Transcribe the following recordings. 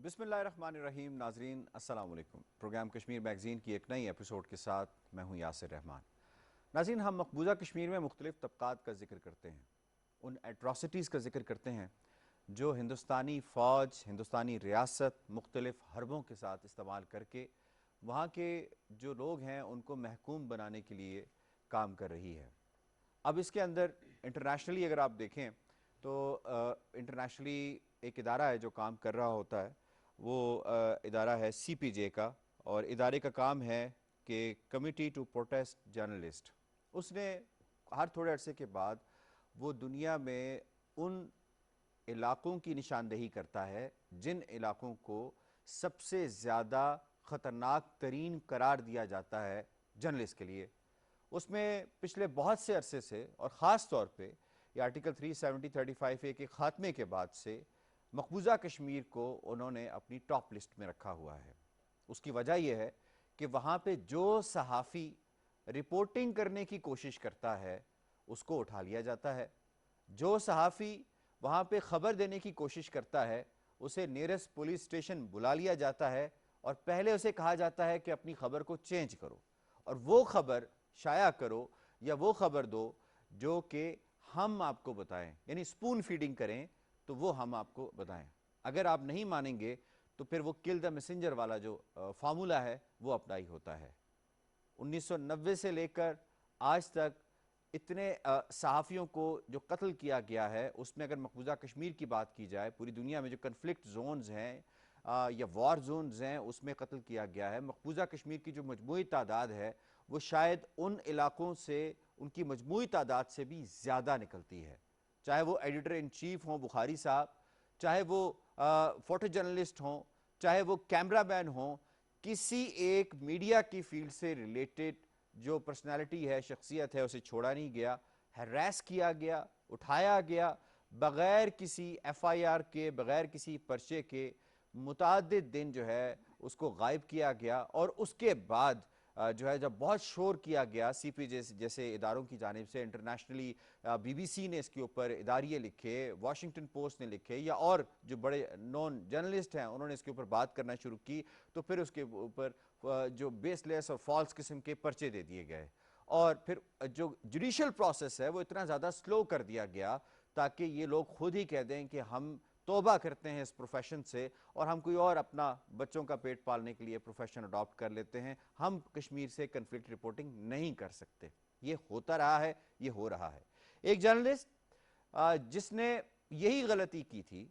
بسم اللہ الرحمن الرحیم. ناظرین السلام علیکم. پروگرام کشمیر میگزین کی ایک نئی ایپیسوڈ کے ساتھ میں ہوں یاسر رحمان. ناظرین، ہم مقبوضہ کشمیر میں مختلف طبقات کا ذکر کرتے ہیں، ان ایٹراسٹیز کا ذکر کرتے ہیں جو ہندوستانی فوج، ہندوستانی ریاست مختلف حربوں کے ساتھ استعمال کر کے وہاں کے جو لوگ ہیں ان کو محکوم بنانے کے لیے کام کر رہی ہے. اب اس کے اندر انٹرنیشنلی اگر آپ دیکھیں تو انٹرنیشنلی ایک ادارہ ہے جو کام کر رہا ہوتا ہے، وہ ادارہ ہے سی پی جے کا، اور ادارے کا کام ہے کہ کمیٹی ٹو پروٹیسٹ جرنلسٹ. اس نے ہر تھوڑے عرصے کے بعد وہ دنیا میں ان علاقوں کی نشاندہی کرتا ہے جن علاقوں کو سب سے زیادہ خطرناک ترین قرار دیا جاتا ہے جرنلسٹ کے لیے. اس میں پچھلے بہت سے عرصے سے، اور خاص طور پہ یہ آرٹیکل 370-35A کے خاتمے کے بعد سے مقبوضہ کشمیر کو انہوں نے اپنی ٹاپ لسٹ میں رکھا ہوا ہے. اس کی وجہ یہ ہے کہ وہاں پہ جو صحافی رپورٹنگ کرنے کی کوشش کرتا ہے اس کو اٹھا لیا جاتا ہے، جو صحافی وہاں پہ خبر دینے کی کوشش کرتا ہے اسے نیرسٹ پولیس اسٹیشن بلا لیا جاتا ہے اور پہلے اسے کہا جاتا ہے کہ اپنی خبر کو چینج کرو اور وہ خبر شائع کرو یا وہ خبر دو جو کہ ہم آپ کو بتائیں، یعنی سپون فیڈنگ کریں تو وہ ہم آپ کو بتائیں. اگر آپ نہیں مانیں گے تو پھر وہ کل دا میسنجر والا جو فارمولہ ہے وہ اپلائی ہوتا ہے. 1990 سے لے کر آج تک اتنے صحافیوں کو جو قتل کیا گیا ہے، اس میں اگر مقبوضہ کشمیر کی بات کی جائے، پوری دنیا میں جو کنفلکٹ زونز ہیں یا وار زونز ہیں اس میں قتل کیا گیا ہے. مقبوضہ کشمیر کی جو مجموعی تعداد ہے وہ شاید ان علاقوں سے ان کی مجموعی تعداد سے بھی زیادہ نکلتی ہے. چاہے وہ ایڈیٹر ان چیف ہوں بخاری صاحب، چاہے وہ فوٹو جرنلسٹ ہوں، چاہے وہ کیمرہ مین ہوں، کسی ایک میڈیا کی فیلڈ سے ریلیٹڈ جو پرسنالٹی ہے، شخصیت ہے، اسے چھوڑا نہیں گیا، ہیراس کیا گیا، اٹھایا گیا، بغیر کسی ایف آئی آر کے، بغیر کسی پرچے کے متعدد دن جو ہے اس کو غائب کیا گیا. اور اس کے بعد جو ہے جب بہت شور کیا گیا سی پی جیسے اداروں کی جانب سے، انٹرنیشنلی بی بی سی نے اس کے اوپر اداریے لکھے، واشنگٹن پوسٹ نے لکھے، یا اور جو بڑے نون جرنلسٹ ہیں انہوں نے اس کے اوپر بات کرنا شروع کی، تو پھر اس کے اوپر جو بیس لیس اور فالس قسم کے پرچے دے دیے گئے. اور پھر جو جوڈیشل پروسیس ہے وہ اتنا زیادہ سلو کر دیا گیا تاکہ یہ لوگ خود ہی کہہ دیں کہ ہم توبہ کرتے ہیں اس پروفیشن سے اور ہم کوئی اور اپنا بچوں کا پیٹ پالنے کے لیے پروفیشن اڈاپٹ کر لیتے ہیں، ہم کشمیر سے کنفلکٹ رپورٹنگ نہیں کر سکتے. یہ ہوتا رہا ہے، یہ ہو رہا ہے. ایک جرنلسٹ جس نے یہی غلطی کی تھی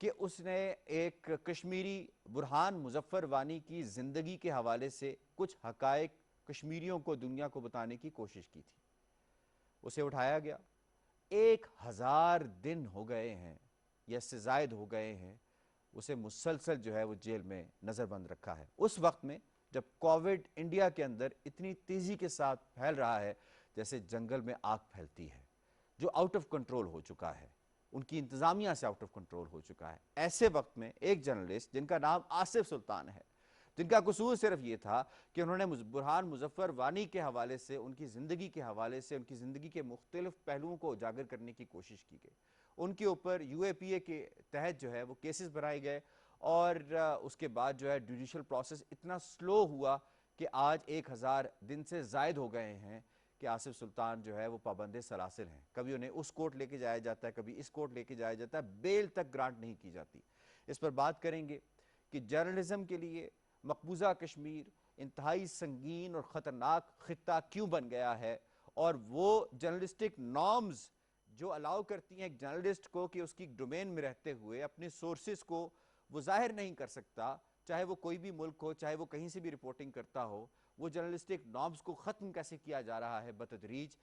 کہ اس نے ایک کشمیری برہان مظفر وانی کی زندگی کے حوالے سے کچھ حقائق کشمیریوں کو، دنیا کو بتانے کی کوشش کی تھی، اسے اٹھایا گیا. 1000 دن ہو گئے ہیں یا اس سے زائد ہو گئے ہیں اسے مسلسل جو ہے وہ جیل میں نظر بند رکھا ہے. اس وقت میں جب کووڈ انڈیا کے اندر اتنی تیزی کے ساتھ پھیل رہا ہے جیسے جنگل میں آگ پھیلتی ہے، جو آؤٹ آف کنٹرول ہو چکا ہے، ان کی انتظامیہ سے آؤٹ آف کنٹرول ہو چکا ہے. ایسے وقت میں ایک جرنلسٹ جن کا نام آصف سلطان ہے، جن کا قصور صرف یہ تھا کہ انہوں نے برہان مظفر وانی کے حوالے سے، ان کی زندگی کے حوالے سے، ان کی زندگی کے مختلف پہلوؤں کو اجاگر کرنے کی کوشش کی گئی. ان کے اوپر یو اے پی اے کے تحت جو ہے وہ کیسز بنائے گئے، اور اس کے بعد جو ہے جوڈیشل پروسیس اتنا سلو ہوا کہ آج 1000 دن سے زائد ہو گئے ہیں کہ آصف سلطان جو ہے وہ پابند سلاسل ہیں. کبھی انہیں اس کورٹ لے کے جایا جاتا ہے، کبھی اس کورٹ لے کے جایا جاتا ہے، بیل تک گرانٹ نہیں کی جاتی. اس پر بات کریں گے کہ جرنلزم کے لیے مقبوضہ کشمیر انتہائی سنگین اور خطرناک خطہ کیوں بن گیا ہے، اور وہ جرنلسٹک نارمز جو الاؤ کرتی ہیں ایک جرنلسٹ کو کہ اس کی ڈومین میں رہتے ہوئے اپنے سورسز کو وہ ظاہر نہیں کر سکتا، چاہے وہ کوئی بھی ملک ہو، چاہے وہ کہیں سے بھی رپورٹنگ کرتا ہو. وہ جرنلسٹک نارمز کو ختم کیسے کیا جا رہا ہے بتدریج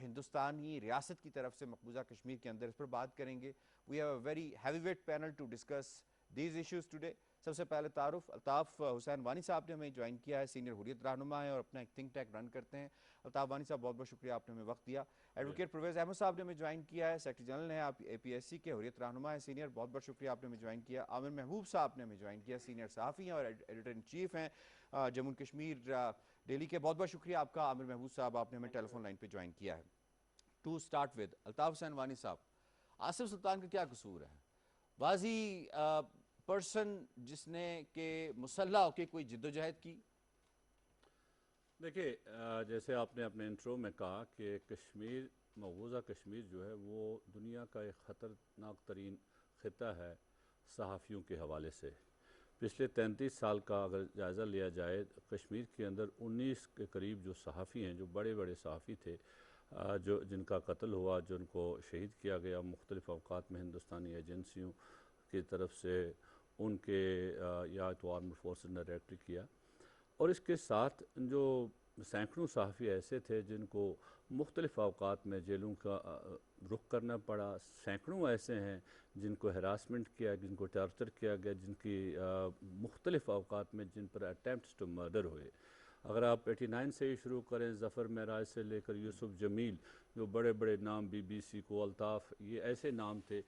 ہندوستانی ریاست کی طرف سے مقبوضہ کشمیر کے اندر، اس پر بات کریں گے. We have a very heavy weight panel to discuss these issues today. سب سے پہلے تعارف، الطاف حسین وانی صاحب نے ہمیں جوائن کیا ہے، سینئر حریت رہنما ہیں اور اپنا ایک تھنک ٹینک رن کرتے ہیں. الطاف وانی صاحب بہت بہت شکریہ، آپ نے ہمیں وقت دیا. ایڈوکیٹ پرویز احمد صاحب نے ہمیں جوائن کیا ہے، سیکرٹری جنرل ہیں آپ اے پی ایس سی کے، حریت رہنما ہیں سینئر، بہت بہت شکریہ آپ نے ہمیں جوائن کیا. عامر محبوب صاحب نے ہمیں جوائن کیا، سینئر صحافی ہیں اور ایڈیٹر ان چیف ہیں جموں کشمیر ڈیلی کے. بہت بہت شکریہ آپ کا عامر محبوب صاحب، آپ نے ہمیں ٹیلی فون لائن پہ جوائن کیا ہے. To start with Altaf Hussain وانی صاحب، آصف سلطان کا کیا قصور ہے؟ واضح پرسن جس نے کہ مسلح ہو کے کوئی جدوجہد کی؟ دیکھیے جیسے آپ نے اپنے انٹرو میں کہا کہ کشمیر، مقبوضہ کشمیر جو ہے وہ دنیا کا ایک خطرناک ترین خطہ ہے صحافیوں کے حوالے سے۔ پچھلے 33 سال کا اگر جائزہ لیا جائے، کشمیر کے اندر 19 کے قریب جو صحافی ہیں، جو بڑے بڑے صحافی تھے، جن کا قتل ہوا، جن کو شہید کیا گیا مختلف اوقات میں ہندوستانی ایجنسیوں کی طرف سے، ان کے یا تو آرمڈ فورسز نے ڈائریکٹ کیا، اور اس کے ساتھ جو سینکڑوں صحافی ایسے تھے جن کو مختلف اوقات میں جیلوں کا رخ کرنا پڑا، سینکڑوں ایسے ہیں جن کو ہراسمنٹ کیا، جن کو ٹارچر کیا گیا، جن کی مختلف اوقات میں جن پر اٹیمپٹس ٹو مرڈر ہوئے۔ اگر آپ 89 سے ہی شروع کریں، ظفر معراج سے لے کر یوسف جمیل، جو بڑے بڑے نام، بی بی سی کو، الطاف، یہ ایسے نام تھے،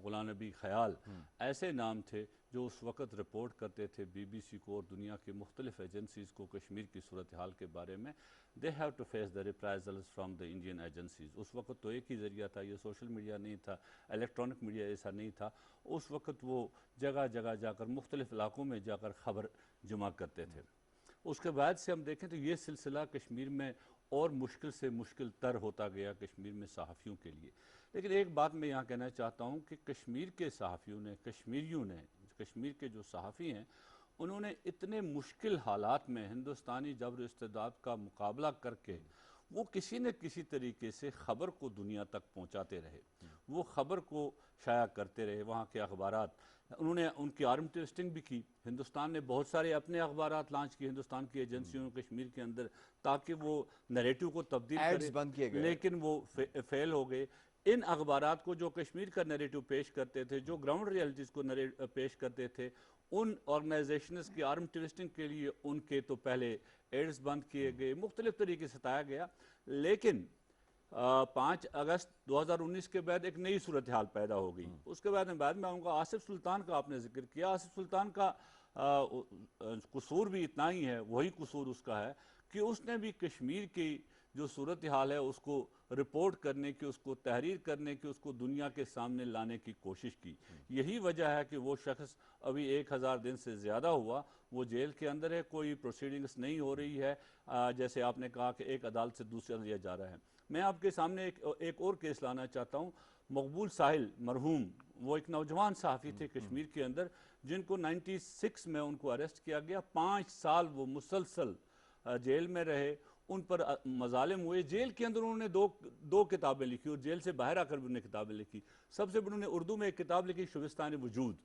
غلام نبی خیال، ایسے نام تھے جو اس وقت رپورٹ کرتے تھے بی بی سی کو اور دنیا کی مختلف ایجنسیز کو کشمیر کی صورتحال کے بارے میں۔ they have to face the reprisals from the Indian agencies۔ اس وقت تو ایک ہی ذریعہ تھا، یہ سوشل میڈیا نہیں تھا، الیکٹرانک میڈیا ایسا نہیں تھا۔ اس وقت وہ جگہ جگہ جا کر، مختلف علاقوں میں جا کر خبر جمع کرتے تھے۔ اس کے بعد سے ہم دیکھیں تو یہ سلسلہ کشمیر میں اور مشکل سے مشکل تر ہوتا گیا کشمیر میں صحافیوں کے لیے۔ لیکن ایک بات میں یہاں کہنا چاہتا ہوں کہ کشمیر کے صحافیوں نے، کشمیریوں نے، کشمیر کے جو صحافی ہیں، انہوں نے اتنے مشکل حالات میں ہندوستانی جبر و استبداد کا مقابلہ کر کے وہ کسی نہ کسی طریقے سے خبر کو دنیا تک پہنچاتے رہے، وہ خبر کو شائع کرتے رہے۔ وہاں کے اخبارات، انہوں نے ان کی آرم ٹیسٹنگ بھی کی، ہندوستان نے بہت سارے اپنے اخبارات لانچ کیے ہندوستان کی ایجنسیوں کشمیر کے اندر، تاکہ وہ نیریٹو کو تبدیل کرے، ایڈز بند کیے گئے، لیکن وہ فیل ہو گئے۔ ان اخبارات کو جو کشمیر کا نیریٹو پیش کرتے تھے، جو گراؤنڈ ریالٹیز کو پیش کرتے تھے، ان آرگنائزیشنز کی آرم ٹویسٹنگ کے لیے ان کے تو پہلے ایڈز بند کیے گئے، مختلف طریقے سے ستایا گیا۔ لیکن 5 اگست 2019 کے بعد ایک نئی صورتحال پیدا ہو گئی۔ اس کے بعد میں آؤں گا، آصف سلطان کا آپ نے ذکر کیا۔ آصف سلطان کا قصور بھی اتنا ہی ہے، وہی قصور اس کا ہے کہ اس نے بھی کشمیر کی جو صورتحال ہے اس کو رپورٹ کرنے کی، اس کو تحریر کرنے کی، اس کو دنیا کے سامنے لانے کی کوشش کی۔ یہی وجہ ہے کہ وہ شخص ابھی 1000 دن سے زیادہ ہوا وہ جیل کے اندر ہے، کوئی پروسیڈنگز نہیں ہو رہی ہے، جیسے آپ نے کہا کہ ایک عدالت سے دوسری لیا جا رہا ہے۔ میں آپ کے سامنے ایک اور کیس لانا چاہتا ہوں۔ مقبول ساحل مرحوم، وہ ایک نوجوان صحافی تھے کشمیر کے اندر، جن کو 96 میں ان کو اریسٹ کیا گیا۔ 5 سال وہ مسلسل جیل میں رہے، ان پر مظالم ہوئے۔ جیل کے اندر انہوں نے دو کتابیں لکھی، اور جیل سے باہر آ کر بھی انہوں نے کتابیں لکھی۔ سب سے بڑی انہوں نے اردو میں ایک کتاب لکھی، شبستان وجود،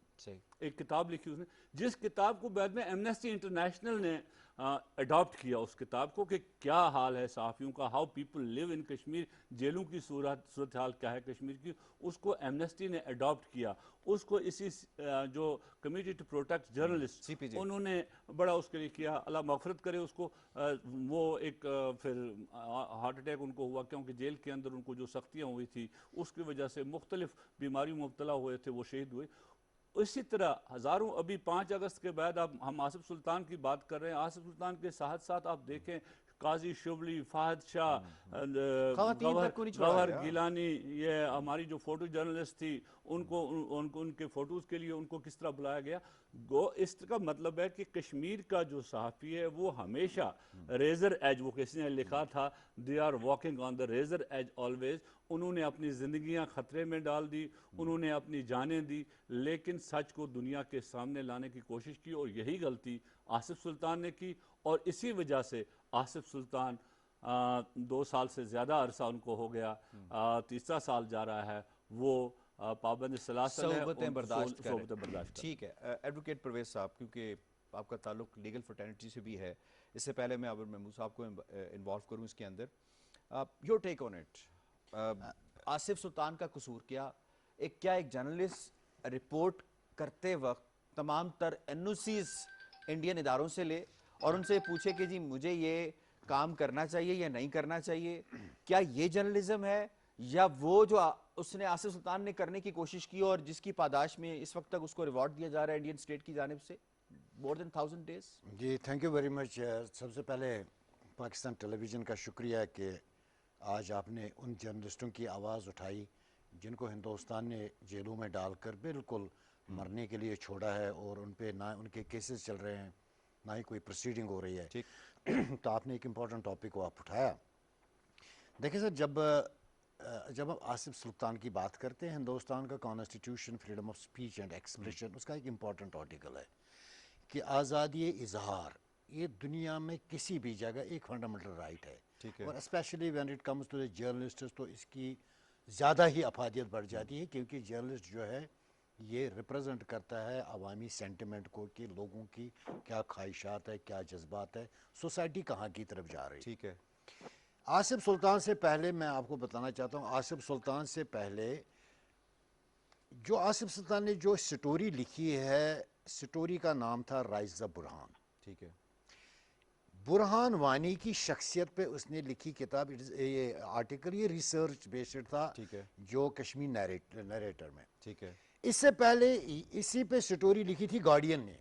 ایک کتاب لکھی اس نے، جس کتاب کو بعد میں ایمنسٹی انٹرنیشنل نے اڈاپٹ کیا اس کتاب کو، کہ کیا حال ہے صحافیوں کا، ہاؤ پیپل لیو ان کشمیر، جیلوں کی صورتحال کیا ہے کشمیر کی، اس کو ایمنسٹی نے اڈاپٹ کیا۔ اس کو اسی جو کمیٹی ٹو پروٹیکٹ جرنلسٹ، انہوں نے بڑا اس کے لیے کیا، اللہ مغفرت کرے اس کو۔ وہ ایک پھر ہارٹ اٹیک ان کو ہوا، کیونکہ جیل کے اندر ان کو جو سختیاں ہوئی تھی اس کی وجہ سے مختلف بیماریوں میں مبتلا ہوئے تھے، وہ شہید ہوئے۔ اسی طرح ہزاروں، ابھی 5 اگست کے بعد اب ہم آصف سلطان کی بات کر رہے ہیں، آصف سلطان کے ساتھ ساتھ آپ دیکھیں قاضی شبلی، فہد شاہ، گوہر گیلانی، یہ ہماری جو فوٹو جرنلسٹ تھی، ان کے فوٹوز کے لیے ان کو کس طرح بلایا گیا۔ اس کا مطلب ہے کہ کشمیر کا جو صحافی ہے وہ ہمیشہ ریزر ایج، وہ کسی نے لکھا تھا they are walking on the razor edge always، انہوں نے اپنی زندگیاں خطرے میں ڈال دی، انہوں نے اپنی جانیں دی، لیکن سچ کو دنیا کے سامنے لانے کی کوشش کی، اور یہی غلطی آصف سلطان نے کی۔ اور اسی وجہ سے آصف سلطان 2 سال سے زیادہ عرصہ ان کو ہو گیا، تیسرا سال جا رہا ہے، وہ پابند سلاسل ہے، صحبتیں برداشت کریں۔ برداشت ٹھیک ہے ایڈوکیٹ پرویز صاحب، کیونکہ آپ کا تعلق لیگل فرٹرنٹی سے بھی ہے، اس سے پہلے میں عابر محمود صاحب کو انوالو کروں اس کے اندر، your take on it, Asif Sultan کا قصور کیا؟ ایک جرنلسٹ رپورٹ کرتے وقت تمام تر NOCs انڈین اداروں سے لے اور ان سے پوچھے کہ جی مجھے یہ کام کرنا چاہیے یا نہیں کرنا چاہیے، کیا یہ جرنلزم ہے، یا وہ جو اس نے آصف سلطان نے کرنے کی کوشش کی اور جس کی پاداش میں اس وقت تک اس کو ریوارڈ دیا جا رہا ہے انڈین اسٹیٹ کی جانب سے more than 1000 days؟ جی تھینک یو ویری مچ۔ سب سے پہلے پاکستان ٹیلی ویژن کا شکریہ کہ آج آپ نے ان جرنلسٹوں کی آواز اٹھائی جن کو ہندوستان نے جیلوں میں ڈال کر بالکل مرنے کے لیے چھوڑا ہے اور ان پہ نہ ان کے کیسز چل رہے ہیں نہ ہی کوئی پروسیڈنگ ہو رہی ہے. تو آپ نے ایک امپورٹنٹ ٹاپک کو آپ اٹھایا. دیکھیں سر, جب ہم آصف سلطان کی بات کرتے ہیں, ہندوستان کا constitution freedom of speech and expression, اس کا ایک امپورٹنٹ آرٹیکل ہے کہ آزادی اظہار یہ دنیا میں کسی بھی جگہ ایک فنڈامنٹل رائٹ ہے, اور specially when it comes to the journalists تو اس کی زیادہ ہی افادیت بڑھ جاتی ہے, کیونکہ جرنلسٹ جو ہے یہ ریپرزنٹ کرتا ہے عوامی سینٹیمنٹ کو کہ لوگوں کی کیا خواہشات ہے, کیا جذبات ہے, سوسائٹی کہاں کی طرف جا رہی. ٹھیک ہے. آصف سلطان سے پہلے میں آپ کو بتانا چاہتا ہوں, آصف سلطان سے پہلے جو آصف سلطان نے جو سٹوری لکھی ہے, سٹوری کا نام تھا رائز دا برہان. ٹھیک ہے. برہان وانی کی شخصیت پہ اس نے لکھی کتاب, یہ آرٹیکل یہ ریسرچ بیسڈ تھا, ٹھیک ہے. جو کشمیر نیریٹر میں. ٹھیک ہے. اس سے پہلے اسی پہ سٹوری لکھی تھی گارڈین نے,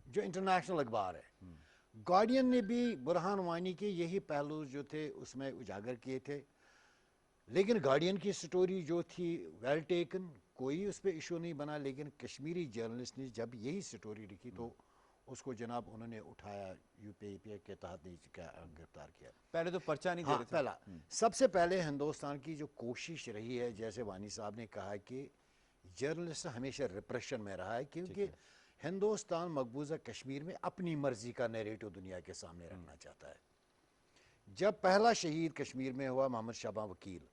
جو انٹرنیشنل اخبار ہے. گارڈین نے بھی برہان وانی کے یہی پہلو جو تھے اس میں اجاگر کیے تھے, لیکن گارڈین کی سٹوری جو تھی ویل ٹیکن, کوئی اس پہ ایشو نہیں بنا. لیکن کشمیری جرنلسٹ نے جب یہی سٹوری لکھی تو اس کو جناب انہوں نے اٹھایا, یو پی اے کے تحت گرفتار کیا. پہلے تو پرچہ نہیں دے ہاں, رہے تھے. پہلا سب سے پہلے ہندوستان کی جو کوشش رہی ہے, جیسے وانی صاحب نے کہا کہ جرنلسٹ ہمیشہ ریپریشن میں رہا ہے, کیونکہ ہندوستان مقبوضہ کشمیر میں اپنی مرضی کا نیریٹو دنیا کے سامنے رکھنا چاہتا ہے. جب پہلا شہید کشمیر میں ہوا محمد شاباں وکیل,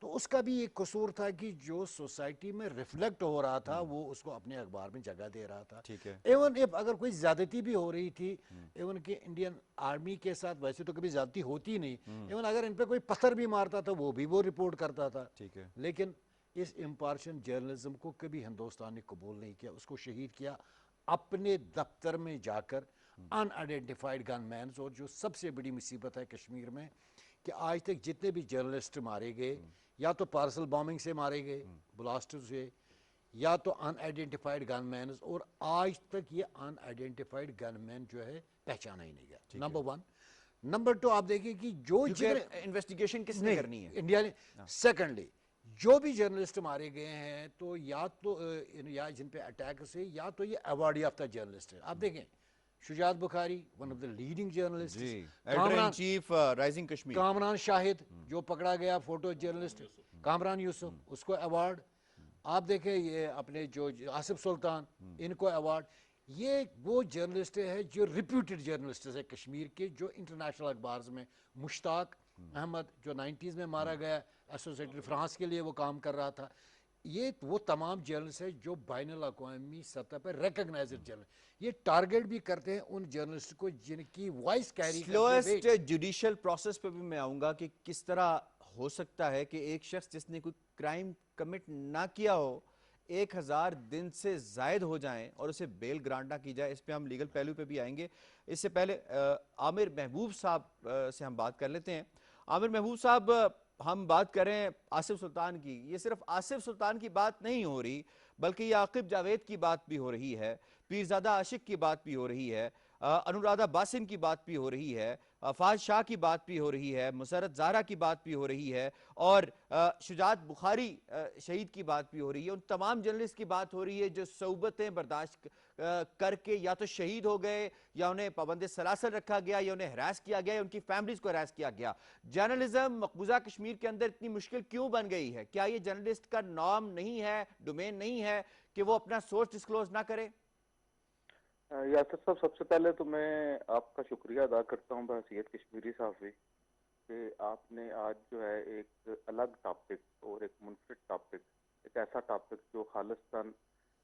تو اس کا بھی ایک قصور تھا کہ جو سوسائٹی میں ریفلیکٹ ہو رہا تھا وہ اس کو اپنے اخبار میں جگہ دے رہا تھا. ٹھیک ہے. ایون اگر کوئی زیادتی بھی ہو رہی تھی, ایون کہ انڈین آرمی کے ساتھ ویسے تو کبھی زیادتی ہوتی نہیں, ایون اگر ان پہ کوئی پتھر بھی مارتا تھا وہ بھی وہ رپورٹ کرتا تھا. ٹھیک ہے. لیکن اس امپارشن جرنلزم کو کبھی ہندوستان نے قبول نہیں کیا, اس کو شہید کیا اپنے دفتر میں جا کر ان آئیڈینٹیفائڈ گن مینز. اور جو سب سے بڑی مصیبت ہے کشمیر میں کہ آج تک جتنے بھی جرنلسٹ مارے گئے, یا تو پارسل بامبنگ سے مارے گئے, بلاسٹر سے, یا تو ان آئیڈینٹیفائڈ گن مینز, اور آج تک یہ ان آئیڈینٹیفائڈ گن مین جو ہے پہچانا ہی نہیں گیا. نمبر 1. نمبر 2, آپ دیکھیں کہ جو انویسٹیگیشن کس نے کرنی ہے, انڈیا نے. سیکنڈلی, جو بھی جرنلسٹ مارے گئے ہیں تو یا جن پہ اٹیک سے, یا تو یہ ایوارڈ یافتہ جرنلسٹ ہے. آپ دیکھیں Shujaat Bukhari, one of the leading journalist. Editor in chief Rising Kashmir. Kamran Shahid جو پکڑا گیا فوٹو جرنلسٹ, کامران یوسف, اس کو ایوارڈ. آپ دیکھیں یہ اپنے جو آصف سلطان, ان کو ایوارڈ. یہ وہ جرنلسٹ ہے جو ریپیوٹیڈ جرنلسٹ ہے کشمیر کے, جو انٹرنیشنل اخبار میں. مشتاق احمد جو 90s میں مارا گیا, ایسوسیٹڈ فرانس کے لیے وہ کام کر رہا تھا. یہ وہ تمام جرنلسٹ ہیں جو بین الاقوامی سطح پر ریکگنائزڈ جرنلسٹ. یہ ٹارگیٹ بھی کرتے ہیں ان جرنلسٹ کو جن کی وائس کیری کرتے ہیں. سلویسٹ جوڈیشل پروسیس پہ بھی میں آؤں گا کہ کس طرح ہو سکتا ہے کہ ایک شخص جس نے کوئی کرائم کمٹ نہ کیا ہو 1000 دن سے زائد ہو جائیں اور اسے بیل گرانٹ نہ کی جائے. اس پہ ہم لیگل پہلو پہ بھی آئیں گے. اس سے پہلے عامر محبوب صاحب سے ہم بات کر لیتے ہیں. عامر محبوب صاحب, ہم بات کر رہے ہیں آصف سلطان کی. یہ صرف آصف سلطان کی بات نہیں ہو رہی, بلکہ یہ عاقب جاوید کی بات بھی ہو رہی ہے, پیرزادہ عاشق کی بات بھی ہو رہی ہے, انورادہ باسم کی بات بھی ہو رہی ہے, فاض شاہ کی بات بھی ہو رہی ہے, مسرت زارہ کی بات بھی ہو رہی ہے, اور شجاعت بخاری شہید کی بات بھی ہو رہی ہے. ان تمام جرنلسٹ کی بات ہو رہی ہے جو صعوبتیں برداشت کر کے یا تو شہید ہو گئے, یا انہیں پابند سلاسل رکھا گیا, یا انہیں ہراس کیا گیا, یا ان کی فیملیز کو ہراس کیا گیا. جرنلزم مقبوضہ کشمیر کے اندر اتنی مشکل کیوں بن گئی ہے؟ کیا یہ جرنلسٹ کا نام نہیں ہے, ڈومین نہیں ہے کہ وہ اپنا سورس ڈسکلوز نہ کرے؟ یاسر صاحب, سب سے پہلے تو میں آپ کا شکریہ ادا کرتا ہوں بحیثیت کشمیری صحافی کہ آپ نے آج جو ہے ایک الگ ٹاپک اور ایک منفرد ٹاپک, ایک ایسا ٹاپک جو خالصتاً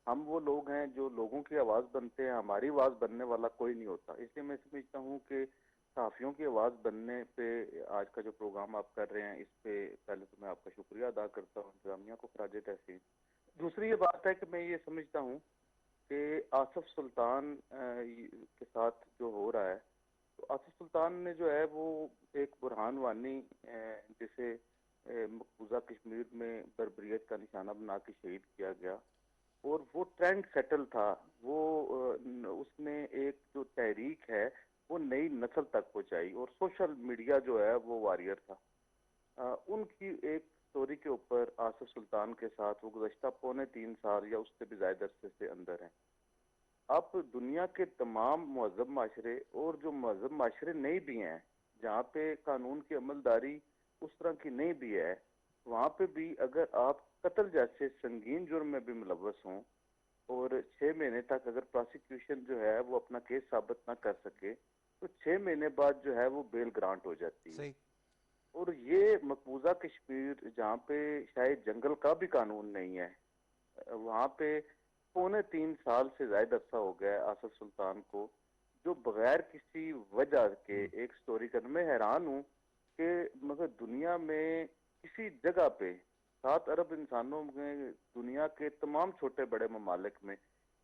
ہم وہ لوگ ہیں جو لوگوں کی آواز بنتے ہیں, ہماری آواز بننے والا کوئی نہیں ہوتا. اس لیے میں سمجھتا ہوں کہ صحافیوں کی آواز بننے پہ آج کا جو پروگرام آپ کر رہے ہیں, اس پہ پہلے تو میں آپ کا شکریہ ادا کرتا ہوں, انتظامیہ کو خراج تحسین. دوسری یہ بات ہے کہ میں یہ سمجھتا ہوں کہ آصف سلطان کے ساتھ جو ہو رہا ہے, تو آصف سلطان نے جو ہے وہ ایک برہان وانی جسے مقبوضہ کشمیر میں بربریت کا نشانہ بنا کے شہید کیا گیا, اور وہ ٹرینڈ سیٹل تھا. وہ اس نے ایک جو تحریک ہے وہ نئی نسل تک پہنچائی, اور سوشل میڈیا جو ہے وہ واریر تھا. ان کی ایک سٹوری کے اوپر آصف سلطان کے ساتھ وہ گزشتہ 3.25 سال یا اس سے بھی زائد عرصے سے اندر ہیں. اب دنیا کے تمام مہذب معاشرے اور جو مہذب معاشرے نہیں بھی ہیں جہاں پہ قانون کی عملداری اس طرح کی نہیں بھی ہے, وہاں پہ بھی اگر آپ قتل جیسے سنگین جرم میں بھی ملوث ہوں اور 6 مہینے تک اگر پراسیکیوشن جو ہے وہ اپنا کیس ثابت نہ کر سکے تو 6 مہینے بعد جو ہے وہ بیل گرانٹ ہو جاتی ہے. صحیح. اور یہ مقبوضہ کشمیر جہاں پہ شاید جنگل کا بھی قانون نہیں ہے, وہاں پہ 3.25 سال سے زائد عرصہ ہو گیا ہے آصف سلطان کو, جو بغیر کسی وجہ کے ایک سٹوری کرنے میں حیران ہوں کہ مگر دنیا میں کسی جگہ پہ 7 ارب انسانوں میں دنیا کے تمام چھوٹے بڑے ممالک میں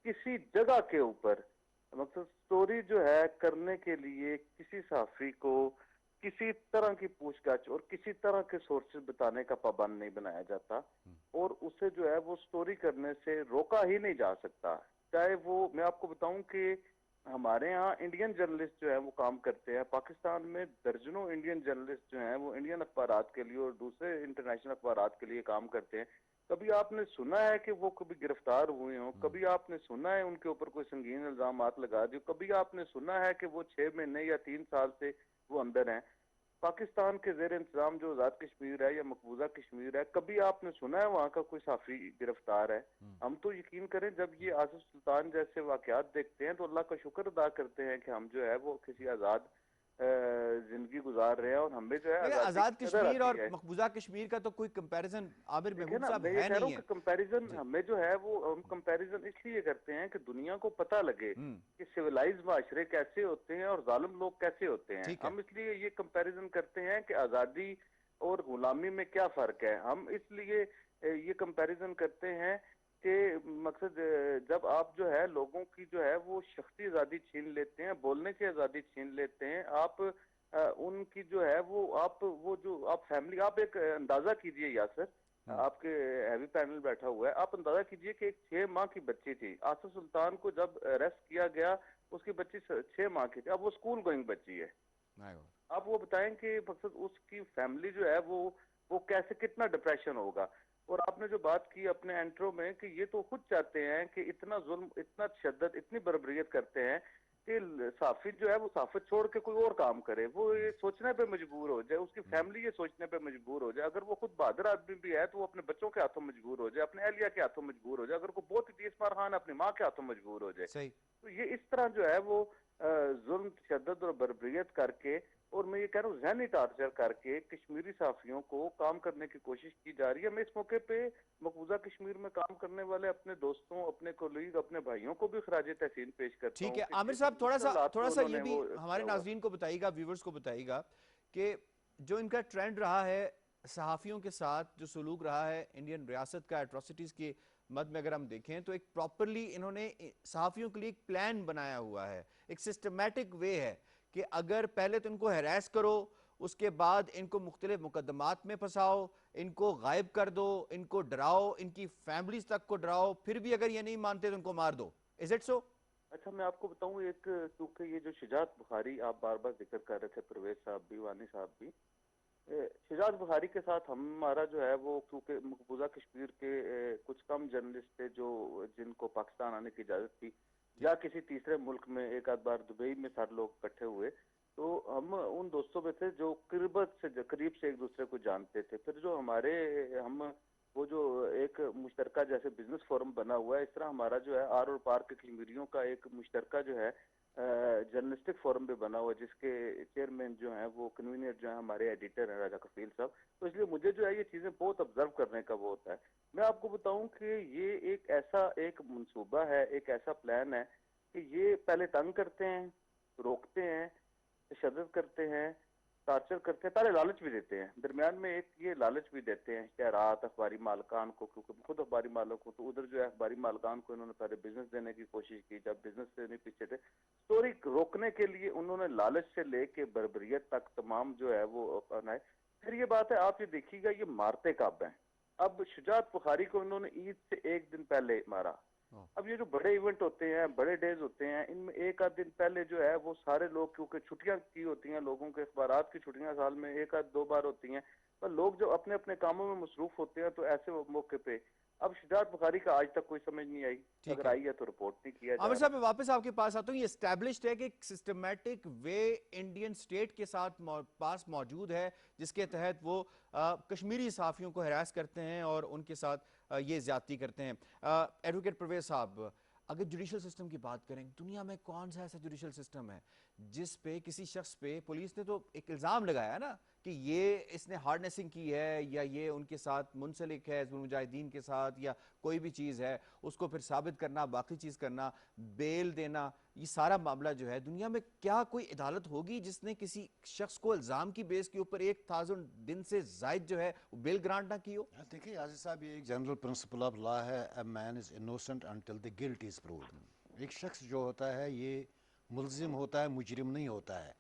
کسی جگہ کے اوپر مطلب سٹوری جو ہے کرنے کے لیے کسی صحافی کو کسی طرح کی پوچھ گچھ اور کسی طرح کے سورسز بتانے کا پابند نہیں بنایا جاتا, اور اسے جو ہے وہ سٹوری کرنے سے روکا ہی نہیں جا سکتا. چاہے وہ میں آپ کو بتاؤں کہ ہمارے ہاں انڈین جرنلسٹ جو ہے وہ کام کرتے ہیں, پاکستان میں درجنوں انڈین جرنلسٹ جو ہیں وہ انڈین اخبارات کے لیے اور دوسرے انٹرنیشنل اخبارات کے لیے کام کرتے ہیں. کبھی آپ نے سنا ہے کہ وہ کبھی گرفتار ہوئے ہوں, کبھی آپ نے سنا ہے ان کے اوپر کوئی سنگین الزامات لگا دیے, کبھی آپ نے سنا ہے کہ وہ 6 مہینے یا 3 سال سے وہ اندر ہیں. پاکستان کے زیر انتظام جو آزاد کشمیر ہے یا مقبوضہ کشمیر ہے, کبھی آپ نے سنا ہے وہاں کا کوئی صحافی گرفتار ہے؟ ہم تو یقین کریں جب یہ آصف سلطان جیسے واقعات دیکھتے ہیں تو اللہ کا شکر ادا کرتے ہیں کہ ہم جو ہے وہ کسی آزاد زندگی گزار رہے ہیں, اور ہمیں جو ہے آزاد کی قدر کشمیر اور آتی ہے. مقبوضہ کشمیر کا تو کوئی کمپیریزن عامر دیکھیں محمود نا, صاحب میں یہ ہے کہہ رہا ہوں نہیں کہ ہے. کمپیریزن ہمیں جو ہے وہ ہم کمپیریزن اس لیے کرتے ہیں کہ دنیا کو پتہ لگے کہ سویلائز معاشرے کیسے ہوتے ہیں اور ظالم لوگ کیسے ہوتے ہیں. ہم اس لیے یہ کمپیریزن کرتے ہیں کہ آزادی اور غلامی میں کیا فرق ہے. ہم اس لیے یہ کمپیریزن کرتے ہیں کہ مقصد جب آپ جو ہے لوگوں کی جو ہے وہ شخصی آزادی چھین لیتے ہیں, بولنے کی آزادی چھین لیتے ہیں, آپ ان کی جو ہے وہ جو آپ فیملی, آپ ایک اندازہ کیجئے یاسر, آپ کے ہیوی پینل بیٹھا ہوا ہے, آپ اندازہ کیجئے کہ ایک 6 ماہ کی بچی تھی. آصف سلطان کو جب اریسٹ کیا گیا اس کی بچی 6 ماہ کی تھی, اب وہ اسکول گوئنگ بچی ہے. آپ وہ بتائیں کہ مقصد اس کی فیملی جو ہے وہ کیسے کتنا ڈپریشن ہوگا. اور آپ نے جو بات کی اپنے انٹرو میں کہ یہ تو خود چاہتے ہیں کہ اتنا ظلم, اتنا تشدد, اتنی بربریت کرتے ہیں کہ صحافی جو ہے وہ صحافت چھوڑ کے کوئی اور کام کرے, وہ یہ سوچنے پہ مجبور ہو جائے, اس کی فیملی یہ سوچنے پہ مجبور ہو جائے. اگر وہ خود بہادر آدمی بھی ہے تو وہ اپنے بچوں کے ہاتھوں مجبور ہو جائے, اپنے اہلیہ کے ہاتھوں مجبور ہو جائے, اگر کوئی بہت تیز مار خان اپنی ماں کے ہاتھوں مجبور ہو جائے. تو یہ اس طرح جو ہے وہ ظلم, تشدد اور بربریت کر کے, اور میں یہ کہہ رہا ہوں ذہنی ٹارچر کر کے کشمیری صحافیوں کو کام کرنے کی کوشش کی جا رہی ہے. میں اس موقع پہ مقبوضہ کشمیر میں کام کرنے والے اپنے دوستوں, اپنے کولیگ, اپنے بھائیوں کو بھی خراج تحسین پیش کرتا ہوں. ٹھیک ہے عامر صاحب, تھوڑا سا یہ بھی ہمارے ناظرین کو بتائیے گا, ویورز کو بتائیے گا کہ جو ان کا ٹرینڈ رہا ہے صحافیوں کے ساتھ, جو سلوک رہا ہے انڈین ریاست کا ایٹراسٹیز کے مد میں, اگر ہم دیکھیں تو ایک پراپرلی انہوں نے صحافیوں کے لیے ایک پلان بنایا ہوا ہے, ایک سسٹمیٹک وے ہے کہ اگر پہلے تو ان کو ہیراس کرو, اس کے بعد ان کو مختلف مقدمات میں پھنساؤ, ان کو غائب کر دو, ان کو ڈراؤ, ان کی فیملیز تک کو ڈراؤ, پھر بھی اگر یہ نہیں مانتے تو ان کو مار دو. Is it so? اچھا, میں آپ کو بتاؤں ایک, کیونکہ یہ جو شجاعت بخاری آپ بار بار ذکر کر رہے تھے, پرویز صاحب بھی, وانی صاحب بھی, شجاعت بخاری کے ساتھ ہمارا جو ہے وہ کیونکہ مقبوضہ کشمیر کے کچھ کم جرنلسٹ تھے جو جن کو پاکستان آنے کی اجازت تھی, یا کسی تیسرے ملک میں, ایک آدھ بار دبئی میں سارے لوگ اکٹھے ہوئے, تو ہم ان دوستوں میں تھے جو قریب سے ایک دوسرے کو جانتے تھے. پھر جو وہ جو ایک مشترکہ جیسے بزنس فورم بنا ہوا ہے, اس طرح ہمارا جو ہے آر اور پار کے کشمیریوں کا ایک مشترکہ جو ہے جرنلسٹک فورم بھی بنا ہوا ہے, جس کے چیئرمین جو ہیں وہ کنوینر جو ہیں ہمارے ایڈیٹر ہیں راجہ کفیل صاحب. تو اس لیے مجھے جو ہے یہ چیزیں بہت آبزرو کرنے کا وہ ہوتا ہے. میں آپ کو بتاؤں کہ یہ ایک منصوبہ ہے, ایک ایسا پلان ہے کہ یہ پہلے تنگ کرتے ہیں, روکتے ہیں, تشدد کرتے ہیں, ٹارچر کرتے ہیں, پہلے لالچ بھی دیتے ہیں, درمیان میں ایک یہ لالچ بھی دیتے ہیں شہرات, اخباری مالکان کو, کیونکہ خود اخباری مالک ہوں تو ادھر جو ہے اخباری مالکان کو انہوں نے پہلے بزنس دینے کی کوشش کی, جب بزنس سے نہیں پیچھے تھے, سٹوری روکنے کے لیے انہوں نے لالچ سے لے کے بربریت تک تمام جو ہے وہ اپنائے. پھر یہ بات ہے, آپ یہ دیکھیے گا یہ مارتے کب ہیں. اب شجاعت بخاری کو انہوں نے عید سے ایک دن پہلے مارا. اب یہ جو بڑے ایونٹ ہوتے ہیں, بڑے ڈیز ہوتے ہیں, ان میں ایک آدھ دن پہلے جو ہے وہ سارے لوگ, کیونکہ چھٹیاں کی ہوتی ہیں لوگوں کے, اخبارات کی چھٹیاں سال میں ایک آدھ 2 بار ہوتی ہیں, پر لوگ جو اپنے اپنے کاموں میں مصروف ہوتے ہیں تو ایسے موقع پہ اب شجاعت بخاری کا آج تک کوئی سمجھ نہیں آئی، اگر آئی ہے تو رپورٹ نہیں کیا جا عامر رہا۔ صاحب میں واپس آپ کے پاس آتا ہوں. یہ اسٹیبلشڈ ہے کہ ایک سسٹمیٹک وے انڈین سٹیٹ کے ساتھ پاس موجود ہے جس کے تحت وہ کشمیری صحافیوں کو ہراس کرتے ہیں اور ان کے ساتھ یہ زیادتی کرتے ہیں. ایڈوکیٹ پرویز صاحب، اگر جوڈیشل سسٹم کی بات کریں، دنیا میں کون سا ایسا جوڈیشل سسٹم ہے جس پہ کسی شخص پہ پولیس نے تو ایک الزام لگایا نا کہ یہ اس نے ہارڈنیسنگ کی ہے یا یہ ان کے ساتھ منسلک ہے حزب المجاہدین کے ساتھ یا کوئی بھی چیز ہے، اس کو پھر ثابت کرنا، باقی چیز کرنا، بیل دینا، یہ سارا معاملہ جو ہے دنیا میں کیا کوئی عدالت ہوگی جس نے کسی شخص کو الزام کی بیس کے اوپر 1000 دن سے زائد جو ہے بیل گرانٹ نہ کی ہو؟ دیکھیے یاسر صاحب، یہ ایک جنرل پرنسپل آف لا ہے، a man is innocent until the guilt is proved. ایک شخص جو ہوتا ہے یہ ملزم ہوتا ہے، مجرم نہیں ہوتا ہے.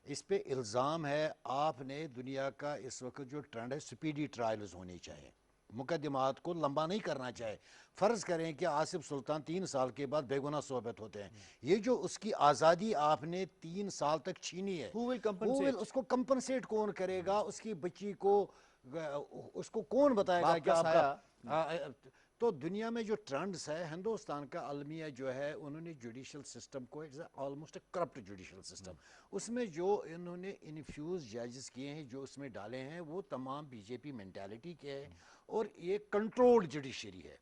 اس پہ الزام ہے. آپ نے دنیا کا اس وقت جو ٹرینڈ ہے، سپیڈی ٹرائلز ہونی چاہیے، مقدمات کو لمبا نہیں کرنا چاہے. فرض کریں کہ آصف سلطان 3 سال کے بعد بے گناہ ثابت ہوتے ہیں، یہ جو اس کی آزادی آپ نے 3 سال تک چھینی ہے، Who will compensate؟ اس کو کمپنسیٹ کون کرے گا؟ اس کی بچی کو، اس کو کون بتائے گا باپ کہ کا آپ سایہ؟ تو دنیا میں جو ٹرینڈز ہے، ہندوستان کا المیہ جو ہے، انہوں نے جوڈیشل سسٹم کو آلموسٹ کرپٹ جوڈیشل سسٹم، اس میں جو انہوں نے انفیوز ججز کیے ہیں، جو اس میں ڈالے ہیں، وہ تمام بی جے پی مینٹیلٹی کے ہیں اور یہ کنٹرولڈ جوڈیشری ہے.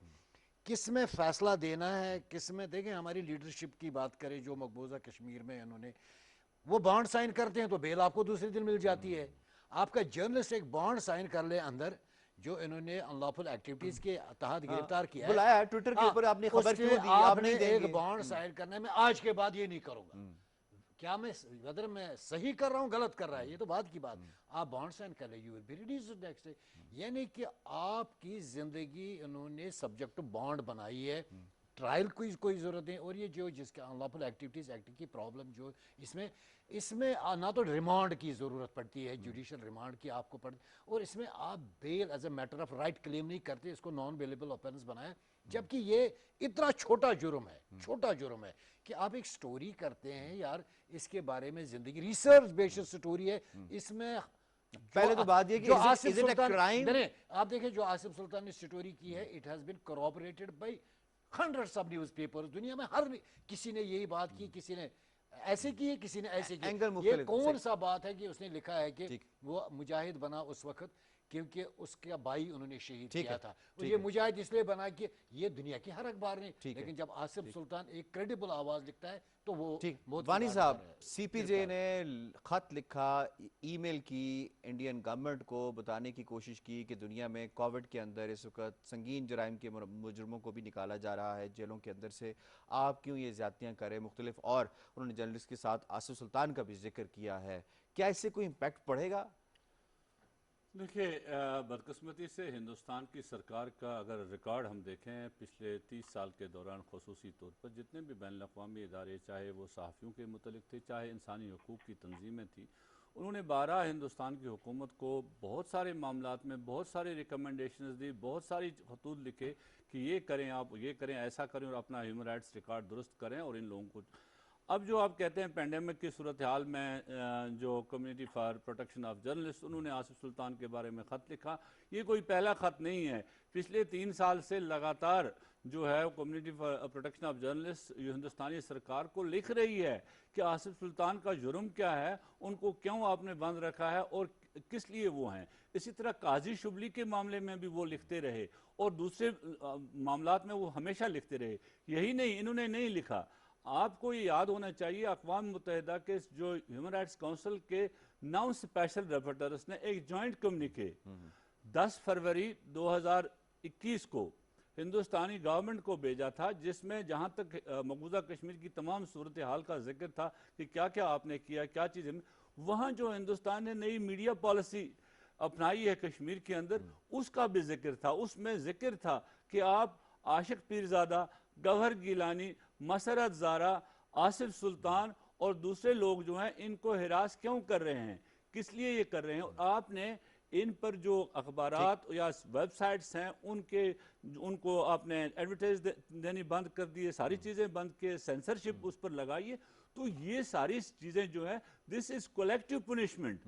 کس میں فیصلہ دینا ہے، کس میں، دیکھیں ہماری لیڈرشپ کی بات کریں جو مقبوضہ کشمیر میں انہوں نے، وہ بانڈ سائن کرتے ہیں تو بیل آپ کو دوسرے دن مل جاتی ہے. آپ کا جرنلسٹ ایک بانڈ سائن کر لے اندر، جو انہوں نے انلافل ایکٹیویٹیز کے تحت گرفتار کیا ہے، بلایا ہے ٹویٹر کے اوپر، آپ نے خبر کیوں دی؟ آپ آپ نے نہیں دیں ایک گے. بانڈ سائن کرنے میں آج کے بعد یہ نہیں کروں گا. کیا میں ویدر میں صحیح کر رہا ہوں، غلط کر رہا ہے، یہ تو بات کی بات. آپ بانڈ سائن کر لیں، you will be released next day. یعنی کہ آپ کی زندگی انہوں نے سبجیکٹ بانڈ بنائی ہے، ٹرائل کی کوئی ضرورت نہیں. اور یہ جو جس کا انلافل ایکٹیویٹیز ایکٹ کی پرابلم جو اس میں نہ تو ریمانڈ کی ضرورت پڑتی ہے، جوڈیشل ریمانڈ کی آپ کو پڑتی، اور اس میں آپ bail as a matter of right claim نہیں کرتے، اس کو نان بیلیبل آفینس بنایا. جبکہ یہ اتنا چھوٹا جرم ہے کہ آپ ایک سٹوری کرتے ہیں یار، اس کے بارے میں زندگی ریسرچ بیسڈ سٹوری ہے. اس میں پہلے تو بات یہ کہ جو is Asif it a Sultan, crime؟ آپ دیکھیں جو آصف سلطان نے سٹوری کی ہے، it has been corroborated by hundreds of newspapers. دنیا میں ہر کسی نے یہی بات کی، کسی نے ایسے کی ہے، کسی نے ایسے کی. یہ کون سا بات ہے کہ اس نے لکھا ہے کہ وہ مجاہد بنا اس وقت کیونکہ اس کا بھائی انہوں نے شہید کیا تھا. یہ مجاہد اس لیے بنا کہ یہ دنیا کی ہر اخبار نے، لیکن جب آصف سلطان ایک کریڈیبل آواز لکھتا ہے تو وہ وانی صاحب، سی پی جے نے خط لکھا، ای میل کی انڈین گورنمنٹ کو، بتانے کی کوشش کی کہ دنیا میں کووڈ کے اندر اس وقت سنگین جرائم کے مجرموں کو بھی نکالا جا رہا ہے جیلوں کے اندر سے، آپ کیوں یہ زیادتیاں کریں مختلف، اور انہوں نے جرنلسٹ کے ساتھ آصف سلطان کا بھی ذکر کیا ہے. کیا اس سے کوئی امپیکٹ پڑے گا؟ دیکھیے، بدقسمتی سے ہندوستان کی سرکار کا اگر ریکارڈ ہم دیکھیں پچھلے 30 سال کے دوران، خصوصی طور پر جتنے بھی بین الاقوامی ادارے، چاہے وہ صحافیوں کے متعلق تھے، چاہے انسانی حقوق کی تنظیمیں تھیں، انہوں نے 12 ہندوستان کی حکومت کو بہت سارے معاملات میں بہت سارے ریکمنڈیشنز دی، بہت ساری خطوط لکھے کہ یہ کریں، آپ یہ کریں، ایسا کریں، اور اپنا ہیومن رائٹس ریکارڈ درست کریں. اور ان لوگوں کو اب جو آپ کہتے ہیں پینڈیمک کی صورتحال میں، جو community for protection of journalist, انہوں نے آصف سلطان کے بارے میں خط لکھا. یہ کوئی پہلا خط نہیں ہے، پچھلے 3 سال سے لگاتار جو ہے community for protection of journalist ہندوستانی سرکار کو لکھ رہی ہے کہ آصف سلطان کا جرم کیا ہے، ان کو کیوں آپ نے بند رکھا ہے اور کس لیے وہ ہیں. اسی طرح قاضی شبلی کے معاملے میں بھی وہ لکھتے رہے اور دوسرے معاملات میں وہ ہمیشہ لکھتے رہے. یہی نہیں، انہوں نے نہیں لکھا. آپ کو یہ یاد ہونا چاہیے، اقوام متحدہ کے جو ہیومن رائٹس کونسل کے 9 اسپیشل رپورٹرز نے ایک جوائنٹ کمیونیکے 10 فروری 2021 کو ہندوستانی گورنمنٹ کو بھیجا تھا، جس میں جہاں تک مقبوضہ کشمیر کی تمام صورتحال کا ذکر تھا کہ کیا کیا آپ نے کیا، کیا چیزیں. وہاں جو ہندوستان نے نئی میڈیا پالیسی اپنائی ہے کشمیر کے اندر، اس کا بھی ذکر تھا. اس میں ذکر تھا کہ آپ عاشق پیرزادہ، گوہر گیلانی، مسرت زارا، آصف سلطان اور دوسرے لوگ جو ہیں ان کو ہراس کیوں کر رہے ہیں، کس لیے یہ کر رہے ہیں. اور آپ نے ان پر جو اخبارات یا ویب سائٹس ہیں ان کو آپ نے ایڈورٹائز دینی بند کر دیے، ساری چیزیں بند کیے، سینسرشپ اس پر لگائیے. تو یہ ساری چیزیں جو ہیں، دس از کولیکٹیو پنشمنٹ.